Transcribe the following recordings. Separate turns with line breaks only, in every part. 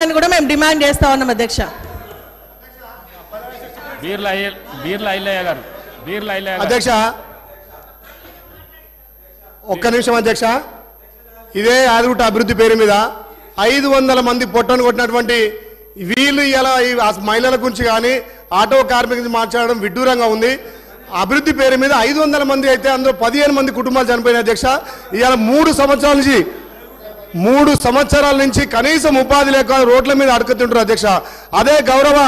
కూడా మేము డిమాండ్ చేస్తా ఉన్నాం అధ్యక్ష.
అధ్యక్ష ఒక్క నిమిషం అధ్యక్ష, ఇదే ఆదిగుట్ట అభివృద్ధి పేరు మీద 500 మంది పొట్టను కొట్టినటువంటి వీళ్ళు ఇలా మహిళల గురించి కానీ ఆటో కార్మికుల గురించి మాట్లాడడం విడ్డూరంగా ఉంది. అభివృద్ధి పేరు మీద 500 మంది అయితే అందులో 15 మంది కుటుంబాలు చనిపోయిన అధ్యక్ష. ఇవాళ 3 సంవత్సరాల నుంచి కనీసం ఉపాధి లేక రోడ్ల మీద అడుగుతుంటారు అధ్యక్ష. అదే గౌరవ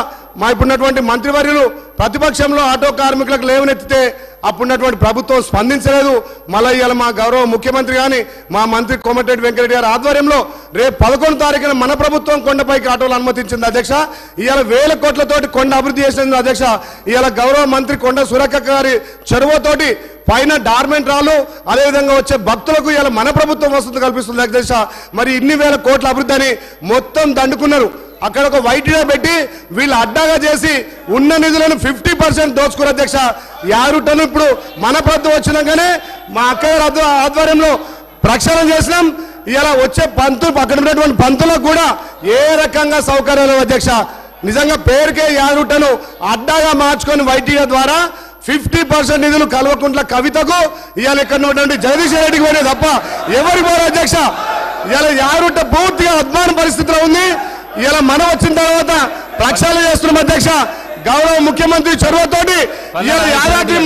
మా ఇప్పుడున్నటువంటి మంత్రివర్యులు ప్రతిపక్షంలో ఆటో కార్మికులకు లేవనెత్తితే అప్పుడున్నటువంటి ప్రభుత్వం స్పందించలేదు. మళ్ళీ ఇవాళ మా గౌరవ ముఖ్యమంత్రి కానీ మా మంత్రి కోమటిరెడ్డి వెంకటరెడ్డి గారి ఆధ్వర్యంలో రేపు 11వ తారీఖున మన ప్రభుత్వం కొండపైకి ఆటోలు అనుమతించింది అధ్యక్ష. ఇవాళ 1000 కోట్లతోటి కొండ అభివృద్ధి చేసింది అధ్యక్ష. ఇవాళ గౌరవ మంత్రి కొండ సురేఖ గారి చొరవతోటి పైన డార్మెంట్ రాళ్ళు అదేవిధంగా వచ్చే భక్తులకు ఇవాళ మన ప్రభుత్వం వసతి కల్పిస్తుంది అధ్యక్ష. మరి ఇన్ని 1000 కోట్ల అభివృద్ధి అని మొత్తం దండుకున్నారు. అక్కడ ఒక వైట్గా పెట్టి వీళ్ళు అడ్డాగా చేసి ఉన్న నిధులను 50% దోచుకున్నారు అధ్యక్ష. యారుటను ఇప్పుడు మన ప్రభుత్వం వచ్చినాకనే మా అక్క ఆధ్వర్యంలో ప్రక్షాళన చేసినాం. ఇలా వచ్చే పంతులు అక్కడ ఉన్నటువంటి పంతులకు కూడా ఏ రకంగా సౌకర్యాలు అధ్యక్ష. నిజంగా పేరుకే యారుటను అడ్డాగా మార్చుకొని వైటీఆ ద్వారా 50% నిధులు కల్వకుంట్ల కవితకు ఇవాళ ఇక్కడ ఉన్నటువంటి జగదీష్ రెడ్డికి పోయినా తప్ప ఎవరికి పోరు అధ్యక్ష. ఇవాళ యారుట పూర్తిగా అద్మాన పరిస్థితిలో ఉంది. ఇలా మనం వచ్చిన తర్వాత ప్రక్షాళన చేస్తున్నాం అధ్యక్ష. గౌరవ ముఖ్యమంత్రి చొరవతోటి ఇలా యాదాద్రి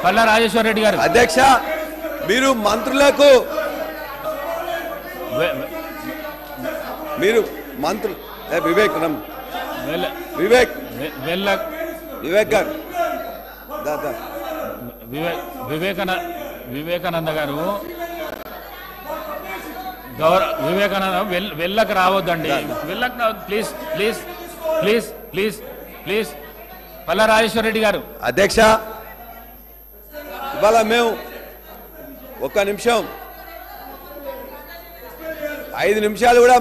పల్లా రాజేశ్వర రెడ్డి గారు
అధ్యక్ష, మీరు మంత్రులకు మీరు మంత్రులు వివేక్ వివేక్ వివేక్ గారు
వివేకానంద గారు వివేకానంద వెళ్ళకు రావద్దండి, వెళ్ళకు రావద్దు please please please please please. Palla Rajeshwara Reddy గారు
అధ్యక్ష, ఇవాళ మేము 1 నిమిషం 5 నిమిషాలు కూడా